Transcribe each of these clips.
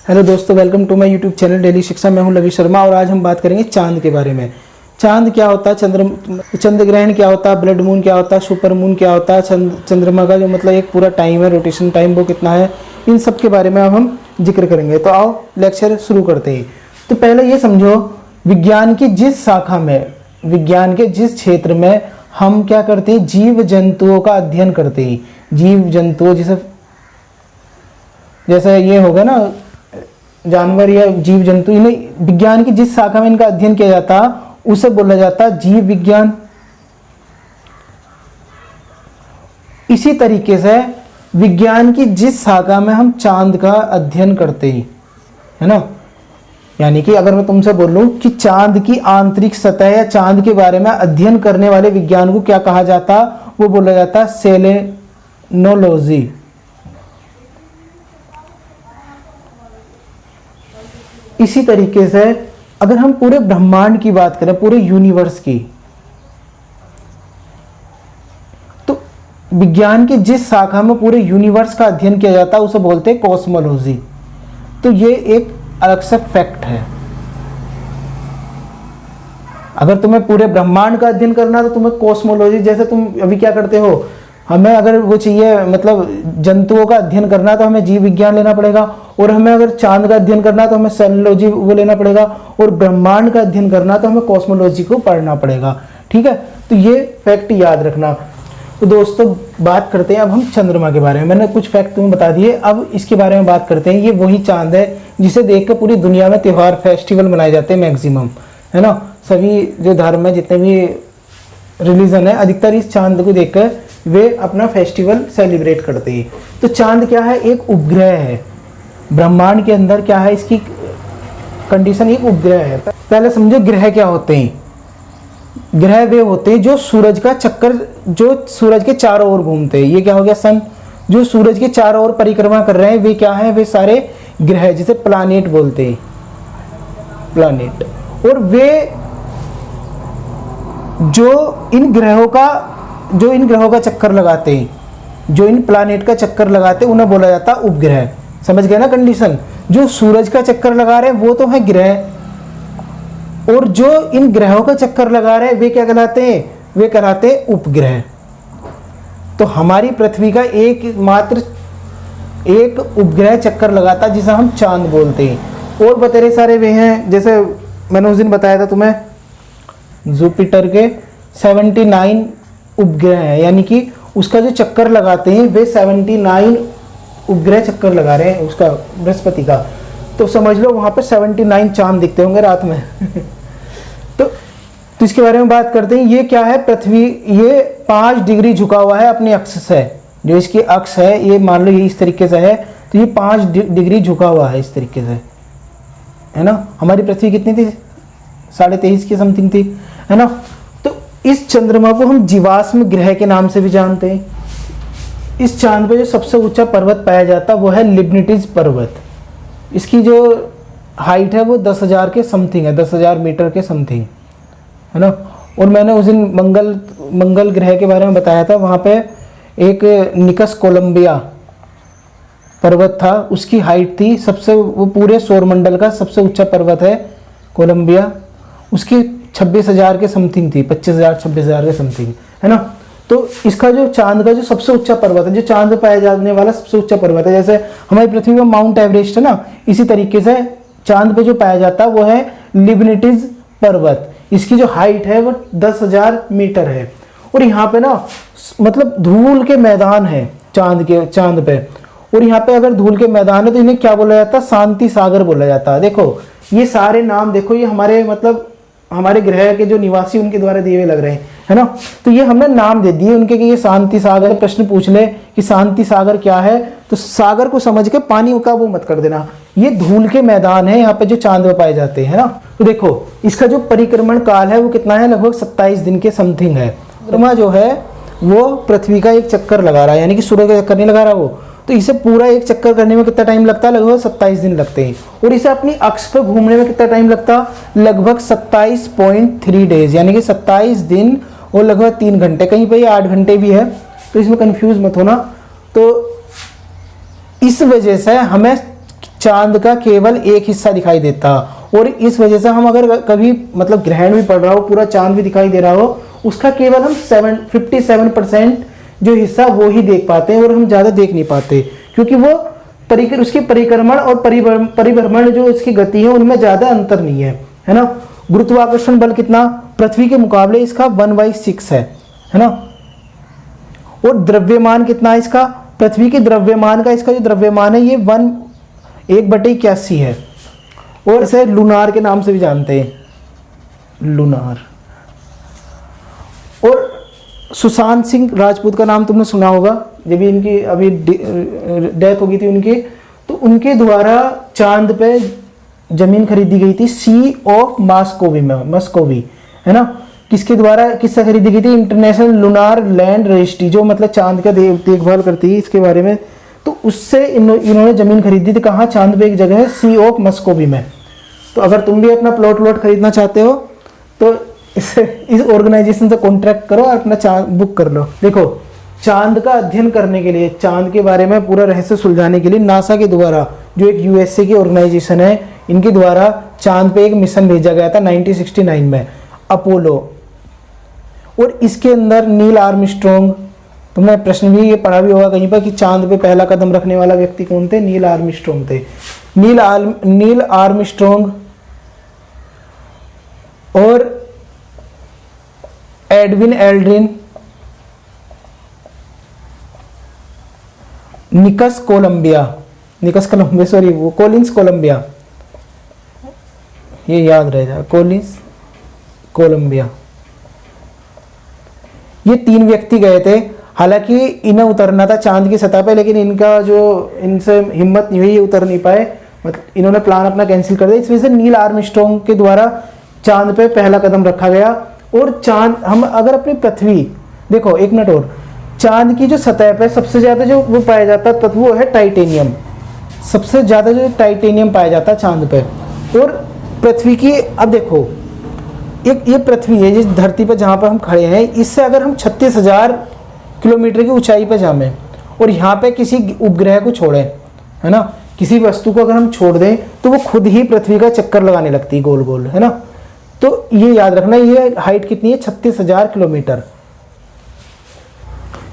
Hello दोस्तों, welcome to my YouTube channel Daily Shiksha. मैं हूं रवि शर्मा और आज हम बात करेंगे चांद के बारे में। चांद क्या होता है, चंद्र ग्रहण क्या होता है, ब्लड मून क्या होता है, सुपर मून क्या होता है, चंद्रमा का जो मतलब एक पूरा टाइम है, रोटेशन टाइम वो कितना है, इन सब के बारे में अब हम जिक्र करेंगे। तो आओ लेक्चर शुरू करते हैं। तो पहले ये समझो, विज्ञान की जिस शाखा में, विज्ञान के जिस क्षेत्र में हम क्या करते हैं, जीव जंतुओं का अध्ययन करते हैं। जीव जंतुओं जैसे ये होगा ना, जानवर या जीव जंतु, इन्हें विज्ञान की जिस शाखा में इनका अध्ययन किया जाता उसे बोला जाता जीव विज्ञान। इसी तरीके से विज्ञान की जिस शाखा में हम चांद का अध्ययन करते हैं, है ना, यानी कि अगर मैं तुमसे बोलूं कि चांद की आंतरिक सतह या चांद के बारे में अध्ययन करने वाले विज्ञान को क्या कहा जाता, वो बोला जाता सेलेनोलॉजी। इसी तरीके से अगर हम पूरे ब्रह्मांड की बात करें, पूरे यूनिवर्स की, तो विज्ञान की जिस शाखा में पूरे यूनिवर्स का अध्ययन किया जाता है उसे बोलते हैं कॉस्मोलॉजी। तो ये एक अलग से फैक्ट है। अगर तुम्हें पूरे ब्रह्मांड का अध्ययन करना है तो तुम्हें कॉस्मोलॉजी, जैसे तुम अभी क्या करते हो, हमें अगर वो चाहिए मतलब जंतुओं का अध्ययन करना तो हमें जीव विज्ञान लेना पड़ेगा, और हमें अगर चांद का अध्ययन करना तो हमें सेलोलॉजी वो लेना पड़ेगा, और ब्रह्मांड का अध्ययन करना तो हमें कॉस्मोलॉजी को पढ़ना पड़ेगा। ठीक है, तो ये फैक्ट याद रखना। तो दोस्तों बात करते हैं अब हम चंद्रमा के बारे में। मैंने कुछ फैक्ट तुम्हें बता दिए, अब इसके बारे में बात करते हैं। ये वही चांद है जिसे देख कर पूरी दुनिया में त्योहार फेस्टिवल मनाए जाते हैं मैक्सिमम, है ना। सभी जो धर्म है, जितने भी रिलीजन है, अधिकतर इस चांद को देखकर वे अपना फेस्टिवल सेलिब्रेट करते हैं। तो चांद क्या है, एक उपग्रह है। ब्रह्मांड के अंदर क्या है, इसकी कंडीशन एक उपग्रह है। पहले समझो ग्रह क्या होते हैं। ग्रह वे होते हैं जो सूरज का चक्कर, जो सूरज के चारों ओर घूमते हैं। ये क्या हो गया, सन। जो सूरज के चारों ओर परिक्रमा कर रहे हैं वे क्या है, वे सारे ग्रह, जिसे प्लानेट बोलते हैं, प्लानेट। और वे जो इन ग्रहों का चक्कर लगाते हैं, जो इन प्लानेट का चक्कर लगाते हैं, उन्हें बोला जाता है उपग्रह। समझ गए ना कंडीशन। जो सूरज का चक्कर लगा रहे हैं वो तो है ग्रह, और जो इन ग्रहों का चक्कर लगा रहे हैं वे क्या कहलाते हैं, वे कहलाते हैं उपग्रह। तो हमारी पृथ्वी का एकमात्र एक उपग्रह चक्कर लगाता है जिसे हम चांद बोलते हैं। और बतेरे सारे वे हैं, जैसे मैंने उस दिन बताया था तुम्हें, जुपिटर के 79 उपग्रह हैं, यानी कि उसका जो चक्कर लगाते हैं वे 79 उपग्रह चक्कर लगा रहे हैं उसका, बृहस्पति का। तो समझ लो वहां पे 79 चांद दिखते होंगे रात में। तो इसके बारे में बात करते हैं। ये क्या है, पृथ्वी ये 5 डिग्री झुका हुआ है अपने अक्ष से। जो इसकी अक्ष है, ये मान लो ये इस तरीके से है, तो ये 5 डिग्री झुका हुआ है इस तरीके से, है ना। हमारी पृथ्वी कितनी थी, 23.5 की समथिंग थी, है ना। तो इस चंद्रमा को हम जीवाश्म ग्रह के नाम से भी जानते हैं। इस चांद पे जो सबसे ऊंचा पर्वत पाया जाता है वो है लिबनिटीज पर्वत। इसकी जो हाइट है वो 10,000 के समथिंग है, 10,000 मीटर के समथिंग, है ना। और मैंने उस दिन मंगल ग्रह के बारे में बताया था। वहाँ पे एक निकस कोलंबिया पर्वत था, उसकी हाइट थी सबसे, वो पूरे सौरमंडल का सबसे ऊंचा पर्वत है कोलंबिया। उसकी 26,000 के समथिंग थी, 25,000 26,000 के समथिंग, है ना। तो इसका जो चांद का जो सबसे ऊंचा पर्वत है, जो चांद पे पाया जाने वाला सबसे ऊंचा पर्वत है, जैसे हमारी पृथ्वी में माउंट एवरेस्ट है ना, इसी तरीके से चांद पे जो पाया जाता है वो है लिबनिटीज पर्वत। इसकी जो हाइट है वो 10,000 मीटर है। और यहाँ पे ना मतलब धूल के मैदान है चांद पे। और यहाँ पे अगर धूल के मैदान है तो इन्हें क्या बोला जाता है, शांति सागर बोला जाता है। देखो ये सारे नाम देखो, ये हमारे मतलब हमारे ग्रह के जो निवासी उनके द्वारा दिए हुए लग रहे हैं, है ना। तो ये हमने नाम दे दिए उनके कि ये शांति सागर। प्रश्न पूछ ले कि शांति सागर क्या है, तो सागर को समझ के पानी का वो मत कर देना। ये धूल के मैदान है यहाँ पे जो चांद पे पाए जाते हैं, है ना। तो देखो इसका जो परिक्रमण काल है वो कितना है, लगभग 27 दिन के समथिंग है। चंद्रमा जो है वो पृथ्वी का एक चक्कर लगा रहा है, यानी कि सूर्य का चक्कर नहीं लगा रहा वो। तो इसे पूरा एक चक्कर करने में कितना टाइम लगता है, लगभग 27 दिन लगते हैं। और इसे अपनी अक्ष पर घूमने में कितना टाइम लगता है, लगभग 27.3 डेज, यानी कि 27 दिन और लगभग 3 घंटे। कहीं पे 8 घंटे भी है, तो इसमें कंफ्यूज मत होना। तो इस वजह से हमें चांद का केवल एक हिस्सा दिखाई देता, और इस वजह से हम अगर कभी मतलब ग्रहण भी पड़ रहा हो, पूरा चांद भी दिखाई दे रहा हो, उसका केवल हम 57% जो हिस्सा वो ही देख पाते हैं, और हम ज़्यादा देख नहीं पाते, क्योंकि वो उसकी परिक्रमण और परिभ्रमण जो इसकी गति है उनमें ज़्यादा अंतर नहीं है ना। गुरुत्वाकर्षण बल कितना पृथ्वी के मुकाबले इसका 1/6 है ना। और द्रव्यमान कितना है इसका, पृथ्वी के द्रव्यमान का, इसका जो द्रव्यमान है ये 1/81 है, और इसे लूनार के नाम से भी जानते हैं, लूनार। और सुशांत सिंह राजपूत का नाम तुमने सुना होगा, जब भी इनकी अभी डेथ हो गई थी उनकी, तो उनके द्वारा चांद पे जमीन खरीदी गई थी, सी ऑफ मस्कोवी है ना। किसके द्वारा, किससे खरीदी गई थी, इंटरनेशनल लूनार लैंड रजिस्ट्री, जो मतलब चांद का देखभाल करती है इसके बारे में, तो उससे इन्होंने जमीन खरीदी थी। कहाँ, चांद पे एक जगह है सी ऑफ मस्कोवी में। तो अगर तुम भी अपना प्लॉट खरीदना चाहते हो तो इस ऑर्गेनाइजेशन से कॉन्ट्रैक्ट करो और अपना चांद बुक कर लो। देखो, चांद का अध्ययन करने के लिए, चांद के बारे में पूरा रहस्य सुलझाने के लिए नासा के द्वारा, जो एक यूएसए की ऑर्गेनाइजेशन है, इनके द्वारा चांद पे एक मिशन भेजा गया था 1969 में, अपोलो। और इसके अंदर नील आर्मस्ट्रॉन्ग, तुमने प्रश्न भी ये पढ़ा भी होगा कहीं पर कि चांद पे पहला कदम रखने वाला व्यक्ति कौन थे, नील आर्मस्ट्रॉन्ग थे। नील आर्मस्ट्रॉन्ग और एडविन एल्ड्रिन, निकस कोलंबिया, ये याद रहेगा, कोलिंस कोलंबिया, ये 3 व्यक्ति गए थे। हालांकि इन्हें उतरना था चांद की सतह पे, लेकिन इनसे हिम्मत नहीं हुई, ये उतर नहीं पाए, मतलब इन्होंने प्लान अपना कैंसिल कर दिया। इस वजह से नील आर्मस्ट्रॉन्ग के द्वारा चांद पे पहला कदम रखा गया। और चांद, हम अगर अपनी पृथ्वी देखो, एक मिनट और, चांद की जो सतह पे सबसे ज्यादा जो वो पाया जाता तत्व वो है टाइटेनियम, सबसे ज्यादा जो टाइटेनियम पाया जाता है चांद पे। और पृथ्वी की, अब देखो, एक ये पृथ्वी है जिस धरती पर जहाँ पर हम खड़े हैं, इससे अगर हम 36,000 किलोमीटर की ऊंचाई पर जाएं और यहाँ पे किसी उपग्रह को छोड़ें, है ना, किसी वस्तु को अगर हम छोड़ दें तो वो खुद ही पृथ्वी का चक्कर लगाने लगती है गोल गोल, है ना। तो ये याद रखना, ये हाइट कितनी है, 36,000 किलोमीटर।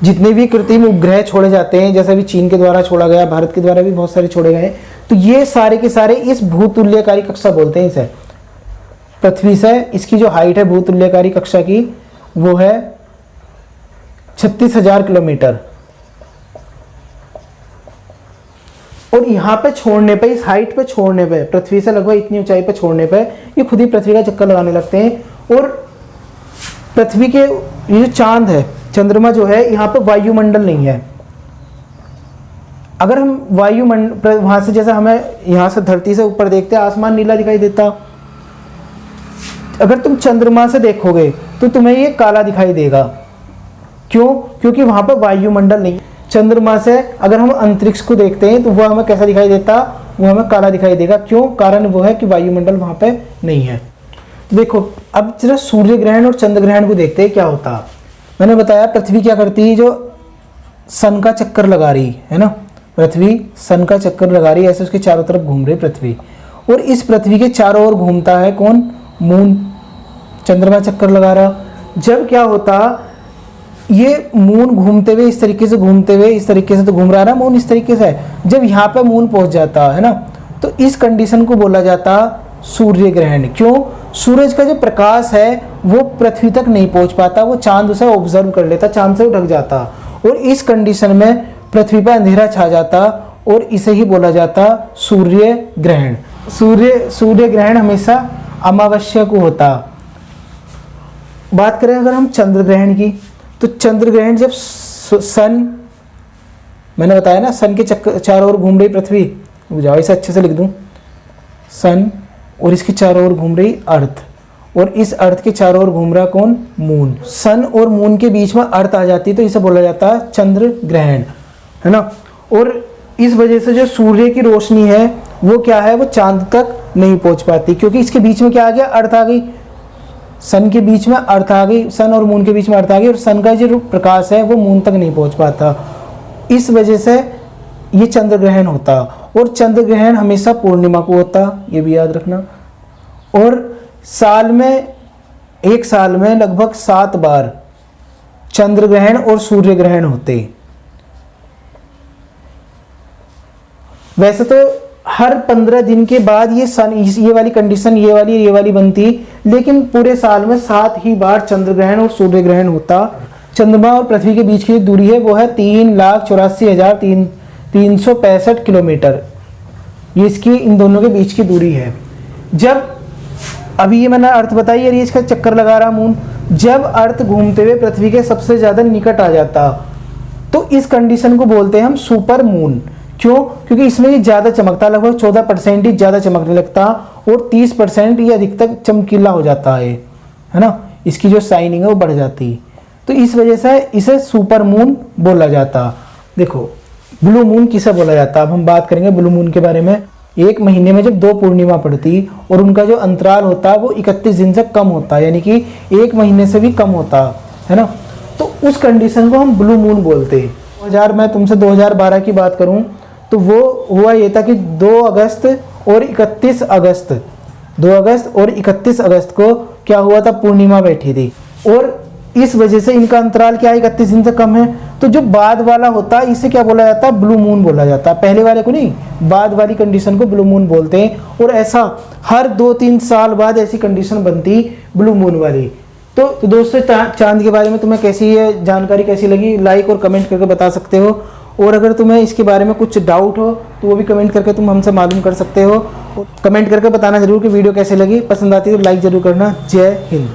जितने भी कृत्रिम उपग्रह छोड़े जाते हैं, जैसे अभी चीन के द्वारा छोड़ा गया, भारत के द्वारा भी बहुत सारे छोड़े गए, तो ये सारे के सारे इस भूतुल्यकारी कक्षा बोलते हैं इसे। पृथ्वी से इसकी जो हाइट है भूतुल्यकारी कक्षा की, वो है 36,000 किलोमीटर। और यहाँ पे छोड़ने पे, इस हाइट पे छोड़ने पे, पृथ्वी से लगभग इतनी ऊंचाई पे छोड़ने पे, ये खुद ही पृथ्वी का चक्कर लगाने लगते हैं। और पृथ्वी के, ये जो चांद है, चंद्रमा जो है, यहाँ पे वायुमंडल नहीं है। अगर हम वायुमंडल, वहां से जैसे हमें यहाँ से धरती से ऊपर देखते हैं, आसमान नीला दिखाई देता, अगर तुम चंद्रमा से देखोगे तो तुम्हें ये काला दिखाई देगा। क्यों? क्योंकि वहां पर वायुमंडल नहीं। चंद्रमा से अगर हम अंतरिक्ष को देखते हैं तो वह हमें कैसा दिखाई देता, वो हमें काला दिखाई देगा। क्यों? कारण वो है कि वायुमंडल वहां पे नहीं है। देखो, अब जरा सूर्य ग्रहण और चंद्र ग्रहण को देखते हैं क्या होता। मैंने बताया पृथ्वी क्या करती है, जो सन का चक्कर लगा रही है ना, पृथ्वी सन का चक्कर लगा रही है, ऐसे उसके चारों तरफ घूम रही पृथ्वी। और इस पृथ्वी के चारों ओर घूमता है कौन? मून। चंद्रमा चक्कर लगा रहा। जब क्या होता, ये मून घूमते हुए इस तरीके से, घूमते हुए इस तरीके से तो घूम रहा है ना मून, इस तरीके से। जब यहाँ पे मून पहुंच जाता है ना, तो इस कंडीशन को बोला जाता सूर्य ग्रहण। क्यों? सूरज का जो प्रकाश है वो पृथ्वी तक नहीं पहुंच पाता, वो चांद उसे ऑब्जर्व कर लेता, चांद से ढक जाता, और इस कंडीशन में पृथ्वी पर अंधेरा छा जाता, और इसे ही बोला जाता सूर्य ग्रहण। सूर्य ग्रहण हमेशा अमावस्या को होता। बात करें अगर हम चंद्र ग्रहण की, तो चंद्र ग्रहण जब सन, मैंने बताया ना सन के चारों ओर घूम रही पृथ्वी, जाओ इसे अच्छे से लिख दूं, सन, और इसके चारों ओर घूम रही अर्थ, और इस अर्थ के चारों ओर घूम रहा कौन? मून। सन और मून के बीच में अर्थ आ जाती है तो इसे बोला जाता है चंद्र ग्रहण, है ना। और इस वजह से जो सूर्य की रोशनी है वो क्या है, वो चांद तक नहीं पहुंच पाती, क्योंकि इसके बीच में क्या आ गया? अर्थ आ गई। सन के बीच में अर्थ आ गई, सन और मून के बीच में अर्थ आ गई, और सन का जो प्रकाश है वो मून तक नहीं पहुंच पाता। इस वजह से ये चंद्र ग्रहण होता। और चंद्र ग्रहण हमेशा पूर्णिमा को होता, ये भी याद रखना। और साल में, एक साल में लगभग 7 बार चंद्र ग्रहण और सूर्य ग्रहण होते। वैसे तो हर 15 दिन के बाद ये वाली कंडीशन ये वाली बनती, लेकिन पूरे साल में 7 ही बार चंद्र ग्रहण और सूर्य ग्रहण होता। चंद्रमा और पृथ्वी के बीच की जो दूरी है वो है 3,84,365 किलोमीटर, ये इसकी इन दोनों के बीच की दूरी है। जब अभी ये मैंने अर्थ बताई और ये इसका चक्कर लगा रहा मून, जब अर्थ घूमते हुए पृथ्वी के सबसे ज्यादा निकट आ जाता तो इस कंडीशन को बोलते हैं हम सुपर मून। क्यों? क्योंकि इसमें ये ज्यादा चमकता, लगभग 14% ही ज्यादा चमकने लगता और 30% ये अधिकतर चमकीला हो जाता है ना, इसकी जो शाइनिंग है वो बढ़ जाती। तो इस वजह से इसे सुपर मून बोला जाता। देखो ब्लू मून किसे बोला जाता, अब हम बात करेंगे ब्लू मून के बारे में। एक महीने में जब 2 पूर्णिमा पड़ती और उनका जो अंतराल होता वो 31 दिन से कम होता, यानी कि 1 महीने से भी कम होता है ना, तो उस कंडीशन को हम ब्लू मून बोलते हैं। मैं तुमसे 2012 की बात करूं तो वो हुआ ये था कि 2 अगस्त और 31 अगस्त 2 अगस्त और 31 अगस्त को क्या हुआ था, पूर्णिमा बैठी थी और इस वजह से इनका अंतराल क्या है, 31 दिन से कम है। तो जो बाद वाला होता है इसे क्या बोला जाता है, ब्लू मून बोला जाता है। पहले वाले को नहीं, बाद वाली कंडीशन को ब्लू मून बोलते हैं। और ऐसा हर 2-3 साल बाद ऐसी कंडीशन बनती ब्लू मून वाली। तो दोस्तों चांद के बारे में तुम्हें कैसी ये जानकारी कैसी लगी, लाइक और कमेंट करके बता सकते हो। और अगर तुम्हें इसके बारे में कुछ डाउट हो तो वो भी कमेंट करके तुम हमसे मालूम कर सकते हो। कमेंट करके बताना जरूर कि वीडियो कैसे लगी, पसंद आती है तो लाइक जरूर करना। जय हिंद।